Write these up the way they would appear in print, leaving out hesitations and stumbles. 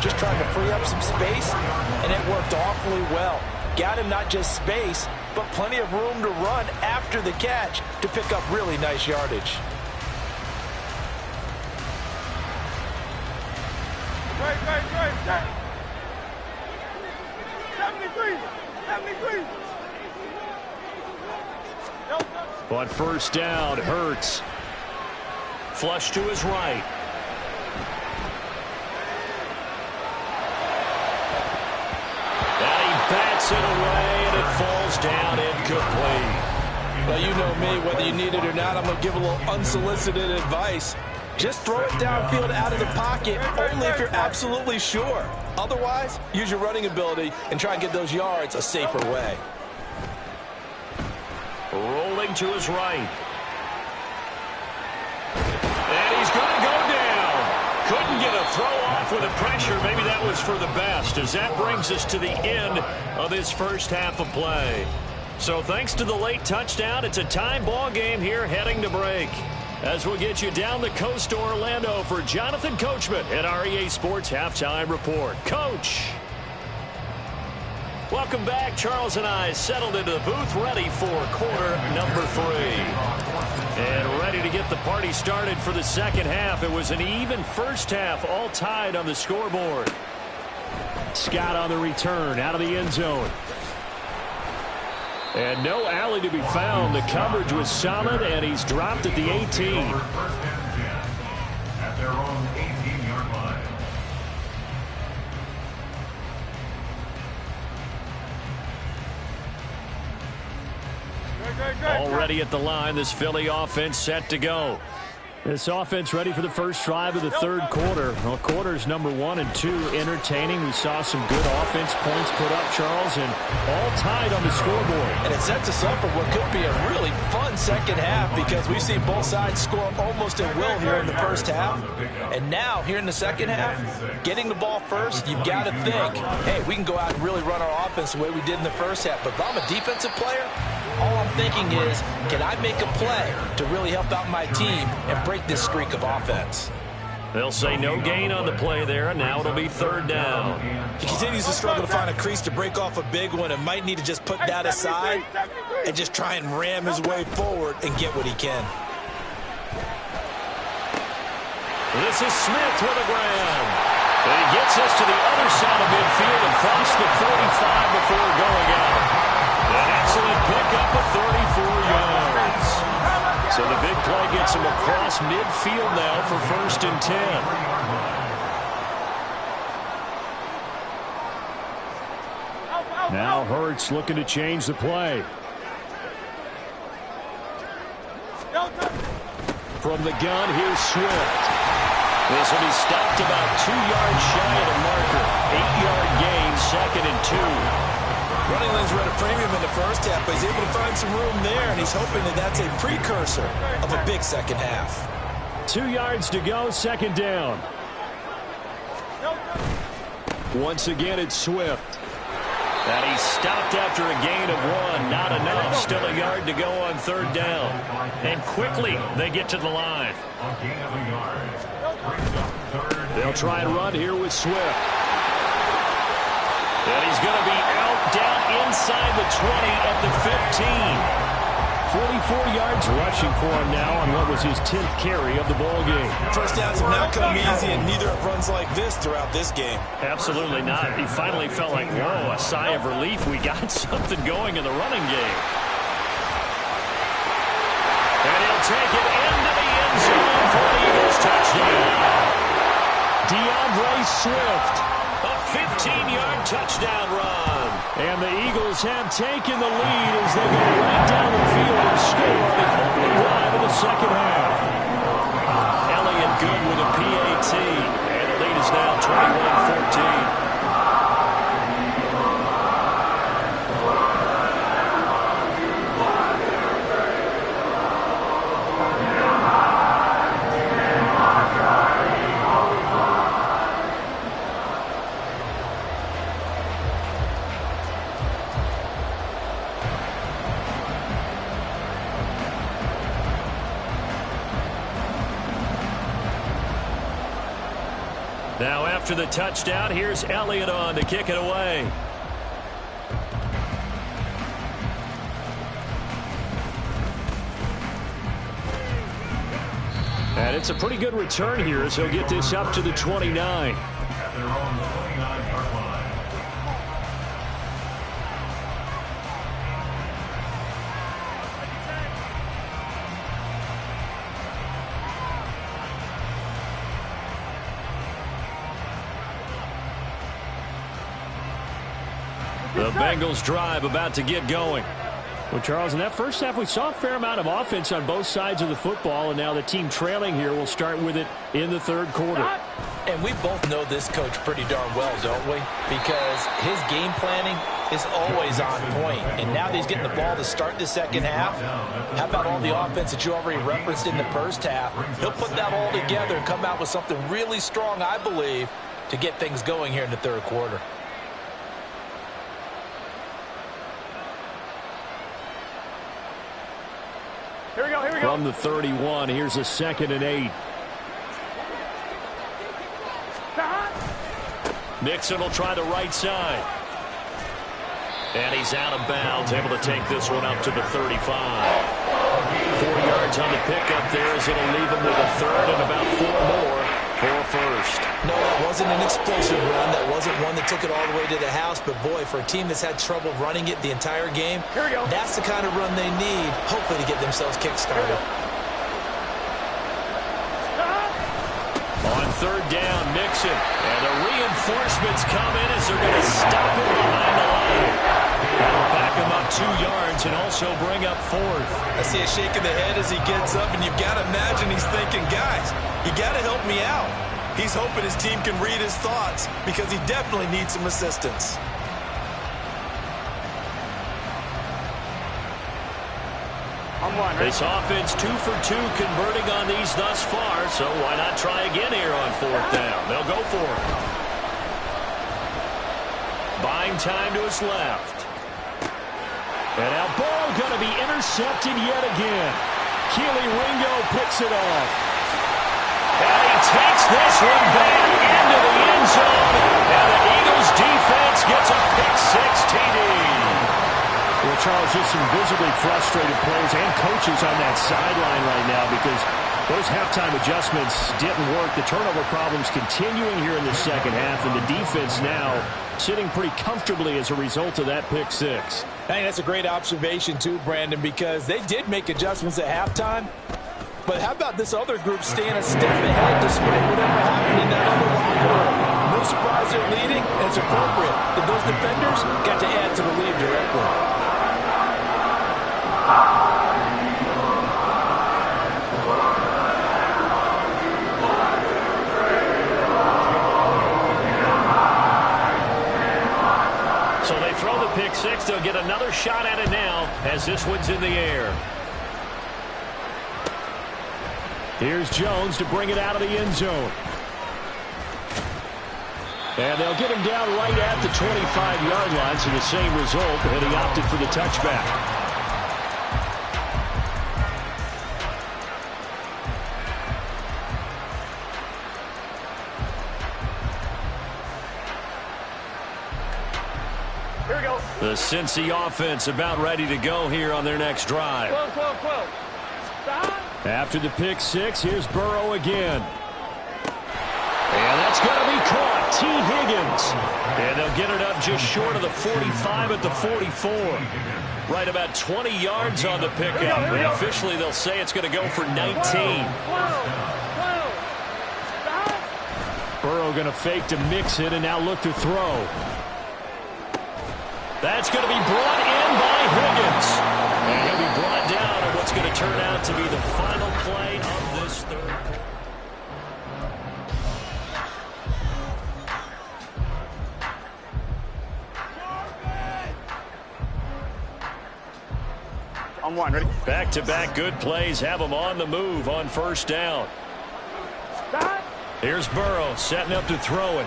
just trying to free up some space, and it worked awfully well. Got him not just space, but plenty of room to run after the catch to pick up really nice yardage. Great. 73. On first down, Hurts. Flush to his right. And he bats it away, and it falls down incomplete. Well, you know me, whether you need it or not, I'm going to give a little unsolicited advice. Just throw it downfield out of the pocket, only if you're absolutely sure. Otherwise, use your running ability and try and get those yards a safer way. Rolling to his right. And he's going to go down. Couldn't get a throw off with the pressure. Maybe that was for the best, as that brings us to the end of this first half of play. So thanks to the late touchdown, it's a tie ball game here heading to break. As we'll get you down the coast to Orlando for Jonathan Coachman at our EA Sports Halftime Report. Coach! Welcome back. Charles and I settled into the booth, ready for quarter number 3. And ready to get the party started for the second half. It was an even first half, all tied on the scoreboard. Scott on the return, out of the end zone. And no alley to be found. The coverage was solid, and he's dropped at the 18. First and 10 at their own 18-yard line. Already at the line, this Philly offense set to go. This offense ready for the first drive of the third quarter. Well, quarters number 1 and 2 entertaining. We saw some good offense points put up, Charles, and all tied on the scoreboard. And it sets us up for what could be a really fun second half, because we've seen both sides score almost at will here in the first half. And now, here in the second half, getting the ball first, you've got to think, hey, we can go out and really run our offense the way we did in the first half. But if I'm a defensive player, all I'm thinking is, can I make a play to really help out my team and break this streak of offense? They'll say no gain on the play there, and now it'll be third down. He continues to struggle to find a crease to break off a big one, and might need to just put that aside and just try and ram his way forward and get what he can. This is Smith with a grab. And he gets us to the other side of midfield and across the 45 before going out. An excellent pickup of 34 yards. So the big play gets him across midfield now for first and 10. Now Hurts looking to change the play. From the gun, here's Swift. This will be stopped about 2 yards shy of the marker. 8-yard gain, second and 2. Running lanes were at a premium in the first half, but he's able to find some room there, and he's hoping that that's a precursor of a big second half. 2 yards to go, second down. Once again, it's Swift. And he's stopped after a gain of 1. Not enough. Still a yard to go on third down. And quickly, they get to the line. They'll try and run here with Swift. And he's going to be out down inside the 20 at the 15. 44 yards rushing for him now on what was his 10th carry of the ball game. First downs have not come easy, and neither have runs like this throughout this game. Absolutely not. He finally felt like, whoa, a sigh of relief. We got something going in the running game. And he'll take it into the end zone for the Eagles touchdown. DeAndre Swift. A 15-yard touchdown run. And the Eagles have taken the lead as they go right down the field and score on the opening drive of the second half. Elliott good with a PAT. And the lead is now 21-14. after the touchdown. Here's Elliott on to kick it away. And it's a pretty good return here as he'll get this up to the 29. At their own 29-yard line. The Bengals drive about to get going. Well, Charles, in that first half, we saw a fair amount of offense on both sides of the football, and now the team trailing here will start with it in the third quarter. And we both know this coach pretty darn well, don't we? Because his game planning is always on point. And now that he's getting the ball to start the second half, how about all the offense that you already referenced in the first half? He'll put that all together and come out with something really strong, I believe, to get things going here in the third quarter. Here we go, here we go. From the 31, here's a 2nd and 8. Mixon will try the right side. And he's out of bounds, able to take this one up to the 35. 4 yards on the pickup there as it'll leave him with a third and about 4 more for a first. No, that wasn't an explosive run. That wasn't one that took it all the way to the house. But, boy, for a team that's had trouble running it the entire game, here we go. That's the kind of run they need, hopefully, to get themselves kick-started. On third down, Mixon. And the reinforcements come in as they're going to stop him behind the line. That'll back him up 2 yards and also bring up 4th. I see a shake of the head as he gets up, and you've got to imagine he's thinking, guys, you got to help me out. He's hoping his team can read his thoughts because he definitely needs some assistance. This offense 2 for 2 converting on these thus far, so why not try again here on 4th down? They'll go for it. Buying time to his left. And now ball going to be intercepted yet again. Keely Ringo picks it off. And he takes this one back into the end zone. And the Eagles defense gets a pick-6 TD. Well, Charles, just some visibly frustrated players and coaches on that sideline right now because those halftime adjustments didn't work. The turnover problems continuing here in the second half, and the defense now sitting pretty comfortably as a result of that pick-6. I think that's a great observation, too, Brandon, because they did make adjustments at halftime. But how about this other group staying a step ahead despite whatever happened in that other locker room? No surprise they're leading, and it's appropriate that those defenders got to add to the lead directly. So they throw the pick-6. They'll get another shot at it now as this one's in the air. Here's Jones to bring it out of the end zone. And they'll get him down right at the 25-yard line, so the same result, and he opted for the touchback. Here we go. The Cincy offense about ready to go here on their next drive. 12. After the pick-6, here's Burrow again. And that's going to be caught. T. Higgins. And they'll get it up just short of the 45 at the 44. Right about 20 yards on the pickup. And officially, they'll say it's going to go for 19. Burrow going to fake to mix it and now look to throw. That's going to be brought in by Higgins. And he'll be brought down on what's going to turn out to be the final play of this third quarter. On one, ready? Back-to-back good plays have them on the move on first down. Here's Burrow setting up to throw it.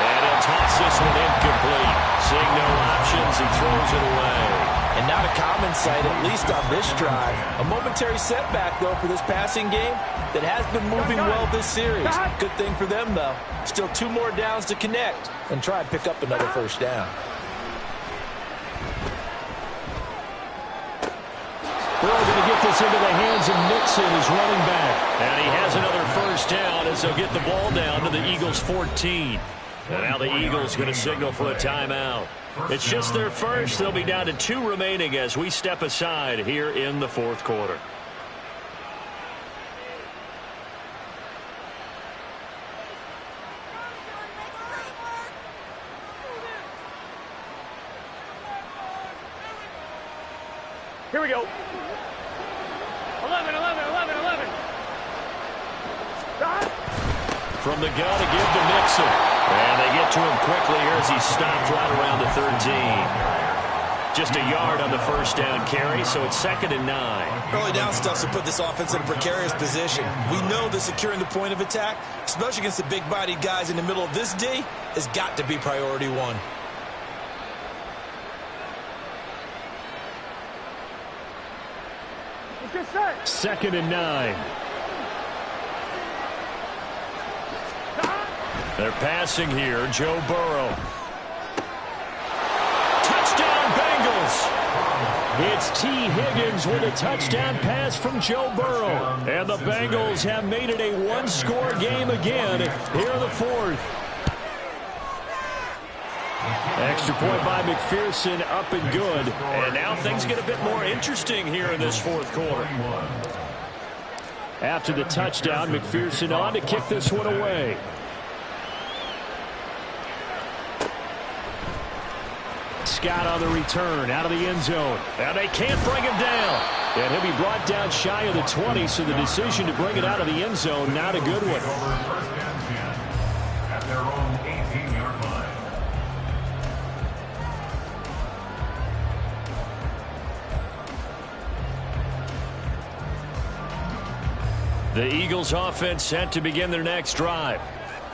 And he'll toss this one incomplete. Seeing no options, he throws it away. And not a common sight, at least on this drive. A momentary setback, though, for this passing game that has been moving well this series. Good thing for them, though. Still 2 more downs to connect and try and pick up another first down. They're going to get this into the hands of Mixon as running back. And he has another first down as they'll get the ball down to the Eagles' 14. And now the Eagles going to signal for a timeout. It's just their first. They'll be down to 2 remaining as we step aside here in the fourth quarter. Here we go. 11. From the gun to give to Mixon. And they get to him quickly here as he stopped right around the 13. Just a yard on the first down carry, so it's 2nd and 9. Early down stuff to put this offense in a precarious position. We know that securing the point of attack, especially against the big-bodied guys in the middle of this D, has got to be priority 1. Second and 9. They're passing here. Joe Burrow. Touchdown, Bengals. It's T. Higgins with a touchdown pass from Joe Burrow. And the Bengals have made it a 1-score game again here in the fourth. Extra point by McPherson, up and good. And now things get a bit more interesting here in this fourth quarter. After the touchdown, McPherson on to kick this one away. Scott on the return, out of the end zone. And they can't bring him down. And he'll be brought down shy of the 20, so the decision to bring it out of the end zone, not a good one. At their own 18-yard line. The Eagles offense set to begin their next drive.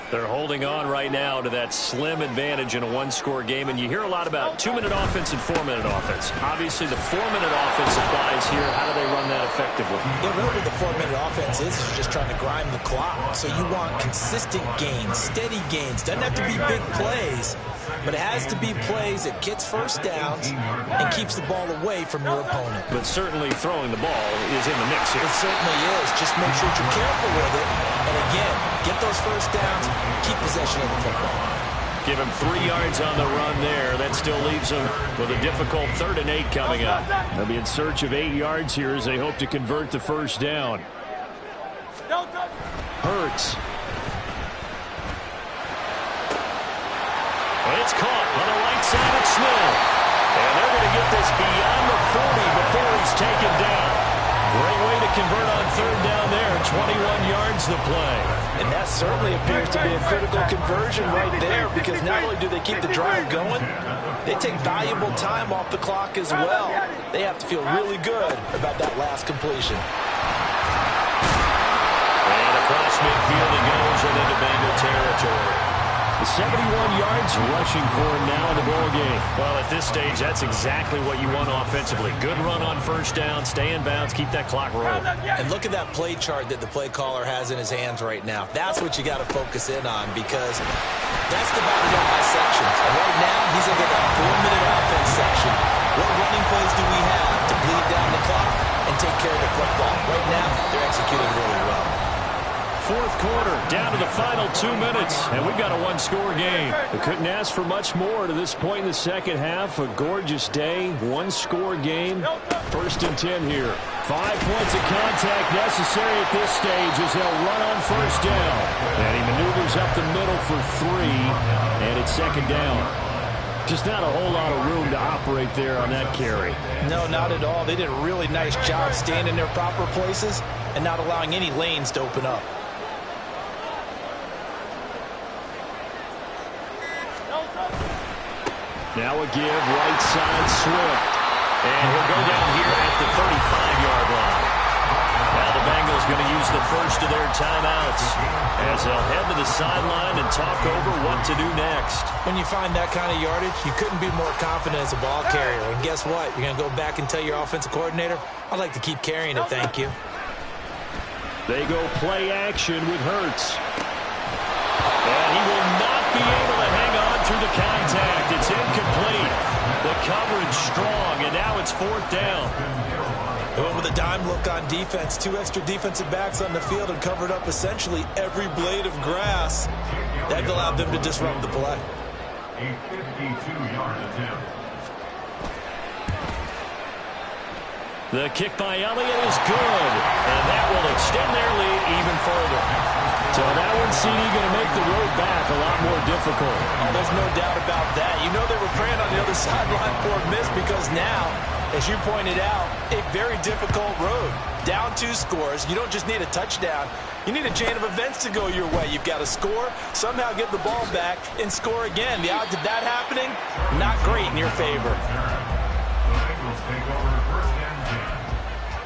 They're holding on right now to that slim advantage in a 1-score game, and you hear a lot about 2-minute offense and 4-minute offense. Obviously, the 4-minute offense applies here. How do they run that effectively? Yeah, really what the 4-minute offense is just trying to grind the clock. So you want consistent gains, steady gains. Doesn't have to be big plays, but it has to be plays that gets first downs and keeps the ball away from your opponent. But certainly throwing the ball is in the mix here. It certainly is. Just make sure you're careful with it. And again, get those first downs, keep possession of the football. Give him 3 yards on the run there. That still leaves him with a difficult 3rd and 8 coming up. They'll be in search of 8 yards here as they hope to convert the first down. Hurts. It's caught on the right side of Smith. And they're going to get this beyond the 40 before he's taken down. Great way to convert on 3rd down there. 21 yards the play. And that certainly appears to be a critical conversion right there, because not only do they keep the drive going, they take valuable time off the clock as well. They have to feel really good about that last completion. And across midfield he goes and into Bengal territory. 71 yards rushing for him now in the ball game. Well, at this stage, that's exactly what you want offensively. Good run on first down, stay in bounds, keep that clock rolling. And look at that play chart that the play caller has in his hands right now. That's what you got to focus in on, because that's divided up by sections. And right now, he's in that 4-minute offense section. What running plays do we have to bleed down the clock and take care of the football? Right now, they're executing really well. Fourth quarter, down to the final 2 minutes, and we've got a 1-score game. We couldn't ask for much more to this point in the second half. A gorgeous day, 1-score game. 1st and 10 here. 5 points of contact necessary at this stage as they'll run on first down. And he maneuvers up the middle for 3, and it's 2nd down. Just not a whole lot of room to operate there on that carry. No, not at all. They did a really nice job staying in their proper places and not allowing any lanes to open up. Now a give, right side, Swift. And he'll go down here at the 35-yard line. Now the Bengals going to use the first of their timeouts as they'll head to the sideline and talk over what to do next. When you find that kind of yardage, you couldn't be more confident as a ball carrier. And guess what? You're going to go back and tell your offensive coordinator, I'd like to keep carrying it, thank you. They go play action with Hurts. And he will not be able to hang on through the contact. It's incomplete. The coverage strong, and now it's 4th down. They went with a dime look on defense. 2 extra defensive backs on the field and covered up essentially every blade of grass. That allowed them to disrupt the play. A 52-yard attempt. The kick by Elliott is good, and that will extend their lead even further. So that one, CD, going to make the road back a lot more difficult. Oh, there's no doubt about that. You know they were praying on the other sideline for a miss because now, as you pointed out, a very difficult road. Down 2 scores. You don't just need a touchdown. You need a chain of events to go your way. You've got to score, somehow get the ball back, and score again. The odds of that happening, not great in your favor. The Bengals take over 1st and 10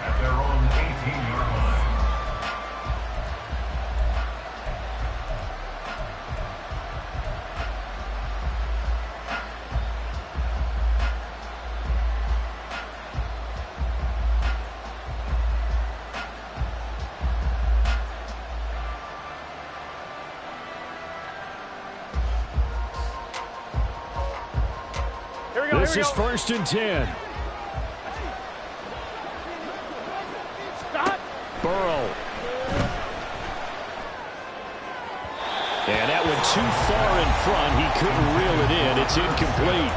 at their own 18-yard line. This is 1st and 10. Burrow. And that went too far in front. He couldn't reel it in. It's incomplete.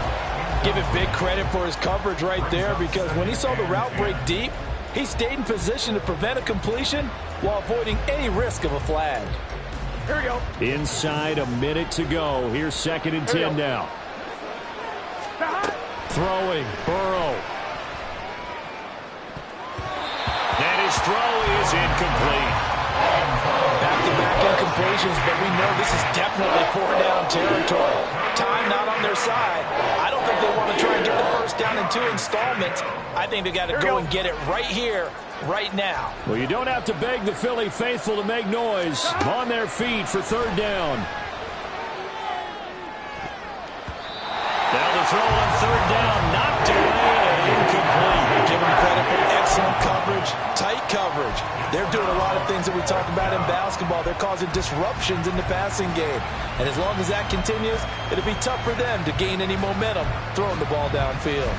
Give him big credit for his coverage right there because when he saw the route break deep, he stayed in position to prevent a completion while avoiding any risk of a flag. Here we go. Inside a minute to go. Here's 2nd and 10 now. Throwing, Burrow. And his throw is incomplete. Back-to-back incompletions, but we know this is definitely 4-down territory. Time not on their side. I don't think they want to try and get the 1st down in 2 installments. I think they got to go and get it right here, right now. Well, you don't have to beg the Philly faithful to make noise. On their feet for 3rd down. Now the throw on 3rd down, knocked away and incomplete. Give them credit for excellent coverage, tight coverage. They're doing a lot of things that we talk about in basketball. They're causing disruptions in the passing game. And as long as that continues, it'll be tough for them to gain any momentum throwing the ball downfield.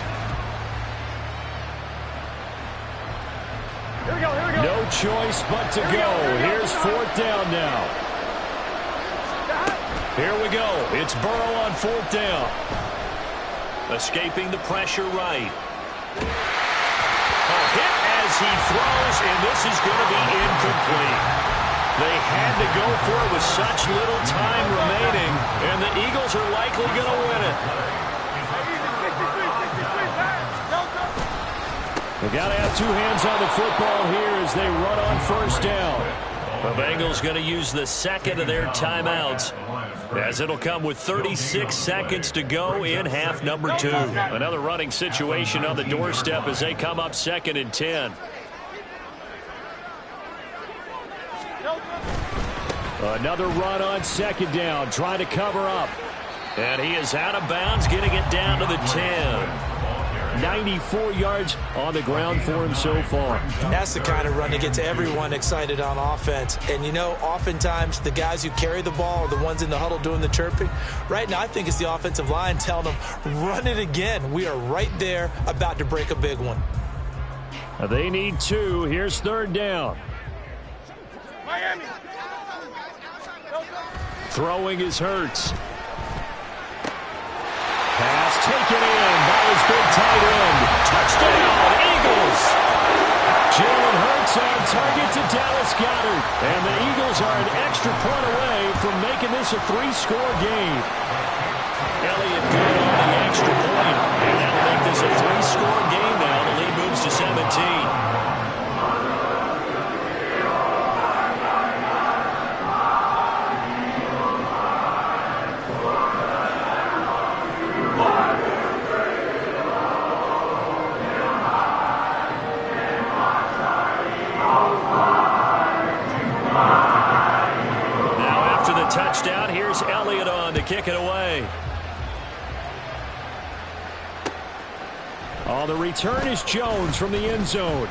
Here we go, here we go. No choice but to go. Here's 4th down now. Here we go. It's Burrow on 4th down. Escaping the pressure right. A hit as he throws, and this is going to be incomplete. They had to go for it with such little time remaining, and the Eagles are likely going to win it. They got to have 2 hands on the football here as they run on 1st down. The Bengals going to use the 2nd of their timeouts, as it'll come with 36 seconds to go in half number 2. Another running situation on the doorstep as they come up 2nd and 10. Another run on 2nd down, trying to cover up. And he is out of bounds, getting it down to the 10. 94 yards on the ground for him so far. That's the kind of run that gets everyone excited on offense. And, you know, oftentimes the guys who carry the ball are the ones in the huddle doing the chirping. Right now, I think it's the offensive line telling them, run it again. We are right there about to break a big one. They need 2. Here's 3rd down. Miami. Throwing is Hurts. Pass taken in by his big tight end. Touchdown, Eagles! Jalen Hurts on target to Dallas Goedert. And the Eagles are an extra point away from making this a 3-score game. Elliott good on the extra point. And that'll make this a 3-score game now. The lead moves to 17. a touchdown. Here's Elliott on to kick it away. On the return is Jones from the end zone.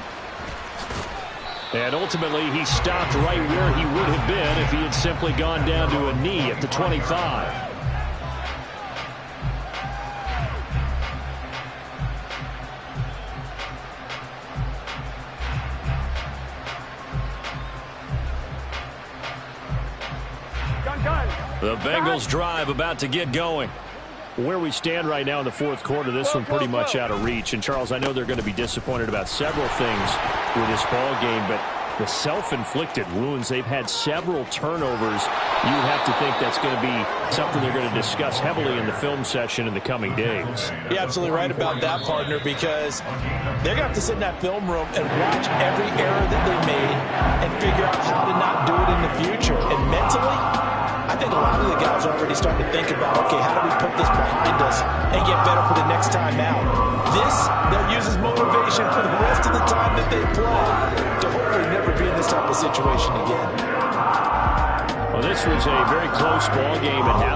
And ultimately, he stopped right where he would have been if he had simply gone down to a knee at the 25. The Bengals drive about to get going. Where we stand right now in the fourth quarter, this one pretty much out of reach. And, Charles, I know they're going to be disappointed about several things with this ball game, but the self-inflicted wounds, they've had several turnovers. You would have to think that's going to be something they're going to discuss heavily in the film session in the coming days. You're absolutely right about that, partner, because they're going to have to sit in that film room and watch every error that they made and figure out how to not do it in the future. And mentally, I think a lot of the guys are already starting to think about, okay, how do we put this behind us and get better for the next time out? This, they'll use as motivation for the rest of the time that they play to hopefully never be in this type of situation again. Well, this was a very close ball game at halftime.